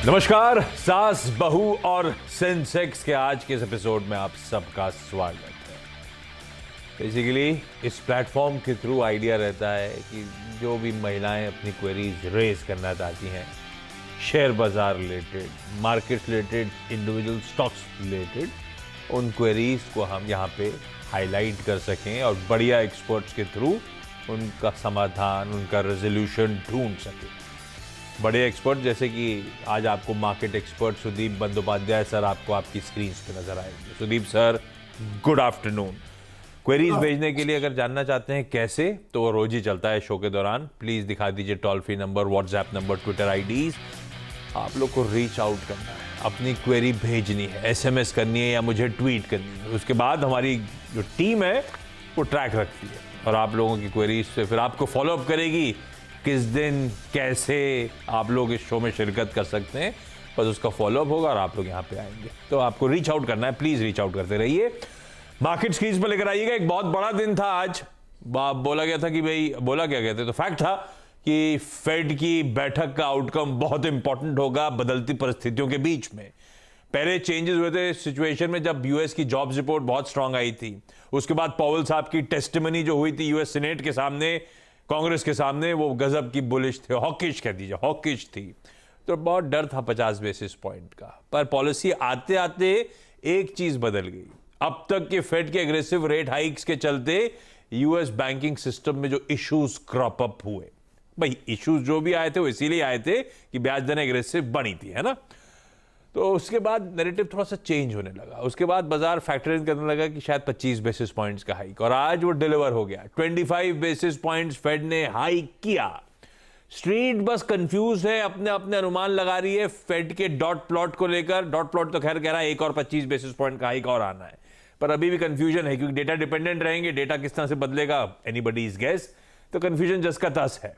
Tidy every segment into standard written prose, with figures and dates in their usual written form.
नमस्कार, सास बहू और सेंसेक्स के आज के इस एपिसोड में आप सबका स्वागत है। बेसिकली इस प्लेटफॉर्म के थ्रू आइडिया रहता है कि जो भी महिलाएं अपनी क्वेरीज रेज करना चाहती हैं, शेयर बाजार related, market related, individual stocks related, उन क्वेरीज को हम यहाँ पे हाईलाइट कर सकें और बढ़िया एक्सपर्ट्स के थ्रू उनका समाधान, उनका रेजोल्यूशन ढूंढ सकें। बड़े एक्सपर्ट जैसे कि आज आपको market expert Sudeep Bandopadhyay sir आपको आपकी स्क्रीन पे नजर आएंगे। Sudeep sir, good afternoon. Queries भेजने के लिए अगर जानना चाहते हैं कैसे, तो वो रोज ही चलता है शो के दौरान। प्लीज दिखा दीजिए toll free number, WhatsApp number, Twitter IDs. आप लोग को रीच आउट करना है, अपनी क्वेरी भेजनी है, एसएमएस करनी है या मुझे ट्वीट करनी है। उसके बाद हमारी जो टीम है वो ट्रैक रखती है और आप लोगों की क्वेरीज से फिर आपको फॉलोअप करेगी किस दिन कैसे आप लोग इस शो में शिरकत कर सकते हैं। बस उसका फॉलोअप होगा और आप लोग यहाँ पे आएंगे। तो आपको रीच आउट करना है, प्लीज रीच आउट करते रहिए। मार्केट स्क्रीन पर लेकर आइएगा। एक बहुत बड़ा दिन था आज। बोला गया था कि भाई, बोला क्या गया था, तो फैक्ट था कि फेड की बैठक का आउटकम बहुत इंपॉर्टेंट होगा बदलती परिस्थितियों के बीच में। पहले चेंजेस हुए थे सिचुएशन में जब यूएस की जॉब्स रिपोर्ट बहुत स्ट्रांग आई थी। उसके बाद पॉवेल साहब की टेस्टिमनी जो हुई थी यूएस सीनेट के सामने, कांग्रेस के सामने, वो गजब की बुलिश थे, हॉकिश कह दीजिए, हॉकिश थी। तो बहुत डर था 50 बेसिस पॉइंट का। पर पॉलिसी आते आते एक चीज बदल गई। अब तक के फेड के एग्रेसिव रेट हाइक्स के चलते यूएस बैंकिंग सिस्टम में जो इश्यूज क्रॉप अप हुए, भाई इश्यूज जो भी आए थे वो इसीलिए आए थे कि ब्याज दरें एग्रेसिव बनी थी, है ना। तो उसके बाद नैरेटिव थोड़ा सा चेंज होने लगा। उसके बाद बाजार फैक्टर इन करने लगा कि शायद 25 बेसिस पॉइंट्स का हाइक, और आज वो डिलीवर हो गया। 25 बेसिस पॉइंट्स फेड ने हाइक किया। स्ट्रीट बस कंफ्यूज है, अपने अपने अनुमान लगा रही है फेड के डॉट प्लॉट को लेकर। डॉट प्लॉट तो खैर कह रहा है एक और 25 बेसिस पॉइंट का हाइक और आना है, पर अभी भी कंफ्यूजन है क्योंकि डेटा डिपेंडेंट रहेंगे। डेटा किस तरह से बदलेगा, एनीबॉडीज गेस। तो कंफ्यूजन जस का तस है।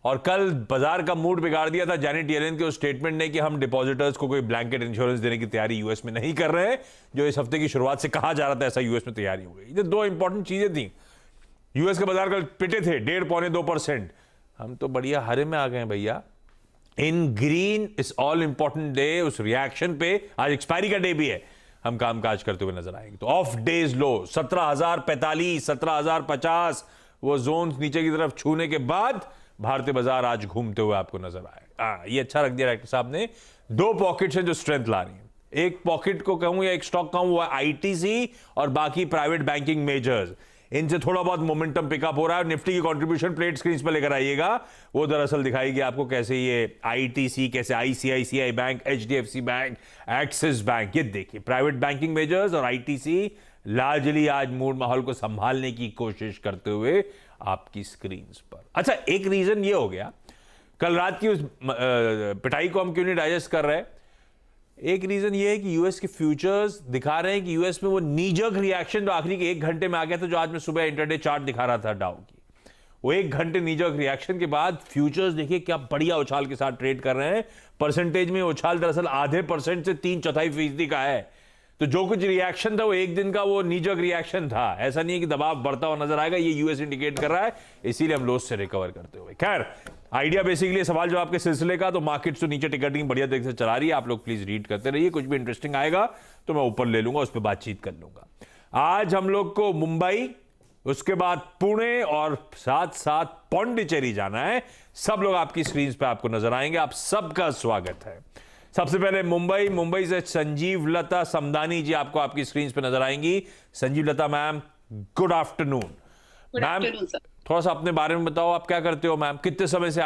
और कल बाजार का मूड बिगाड़ दिया था जैनेट येलेन के उस स्टेटमेंट ने कि हम डिपॉजिटर्स को कोई ब्लैंकेट इंश्योरेंस देने की तैयारी यूएस में नहीं कर रहे हैं, जो इस हफ्ते की शुरुआत से कहा जा रहा था। ऐसा यूएस में तैयारी हो गई। ये दो इंपॉर्टेंट चीजें थी। यूएस के बाजार कल पिटे थे 1.5-2%। हम तो बढ़िया हरे में आ गए हैं भैया। इन ग्रीन इस ऑल इंपॉर्टेंट डे, उस रिएक्शन पे आज एक्सपायरी का डे भी है, हम कामकाज करते हुए नजर आएंगे। तो ऑफ डेज लो 17,045, 17,050 वो जोन नीचे की तरफ छूने के बाद भारतीय बाजार आज घूमते हुए आपको नजर आए। ये अच्छा रख दिया डायरेक्टर साहब ने। दो पॉकेट्स हैं जो स्ट्रेंथ ला रही हैं। एक पॉकेट को कहूं या एक स्टॉक कहूं, वो आईटीसी और बाकी प्राइवेट बैंकिंग मेजर्स। इनसे थोड़ा बहुत मोमेंटम पिकअप हो रहा है। निफ्टी की कंट्रीब्यूशन प्लेट स्क्रीन पर लेकर आइएगा। वो दरअसल दिखाएगी आपको कैसे ये आईटीसी, कैसे ICICI bank, HDFC bank, axis bank, ये देखिए प्राइवेट बैंकिंग मेजर्स और आईटीसी लार्जली आज मूड माहौल को संभालने की कोशिश करते हुए आपकी स्क्रीन पर। अच्छा, एक रीजन ये हो गया, कल रात की उस पिटाई को हम क्यों नहीं डाइजेस्ट कर रहे। एक रीजन ये है कि यूएस के फ्यूचर्स दिखा रहे हैं कि यूएस में वो नीजक रिएक्शन जो आखिरी के 1 घंटे में आ गया था, जो आज मैं सुबह इंटरडे चार्ट दिखा रहा था डाउ की, वो 1 घंटे नीजक रिएक्शन के बाद फ्यूचर्स देखिए क्या बढ़िया उछाल के साथ ट्रेड कर रहे हैं। परसेंटेज में उछाल दरअसल आधे % से 3/4% का है। तो जो कुछ रिएक्शन था वो एक दिन का वो नीजक रिएक्शन था। ऐसा नहीं है कि दबाव बढ़ता हुआ नजर आएगा, ये यूएस इंडिकेट कर रहा है, इसीलिए हम लॉस से रिकवर करते हुए। खैर, आइडिया बेसिकली सवाल जवाब के सिलसिले का। तो मार्केट तो नीचे टिकटिंग बढ़िया तरीके से चला रही है। आप लोग प्लीज रीड करते रहिए, कुछ भी इंटरेस्टिंग आएगा तो मैं ऊपर ले लूंगा, उस पर बातचीत कर लूंगा। आज हम लोग को मुंबई, उसके बाद पुणे और साथ साथ पौंडीचेरी जाना है। सब लोग आपकी स्क्रीन पे आपको नजर आएंगे। आप सबका स्वागत है। सबसे पहले मुंबई से संजीव लता समदानी जी आपको आपकी स्क्रीन पे नजर आएंगी। संजीव लता मैम, गुड आफ्टरनून। मैम, थोड़ा सा अपने बारे में बताओ, आप क्या करते हो मैम, कितने समय से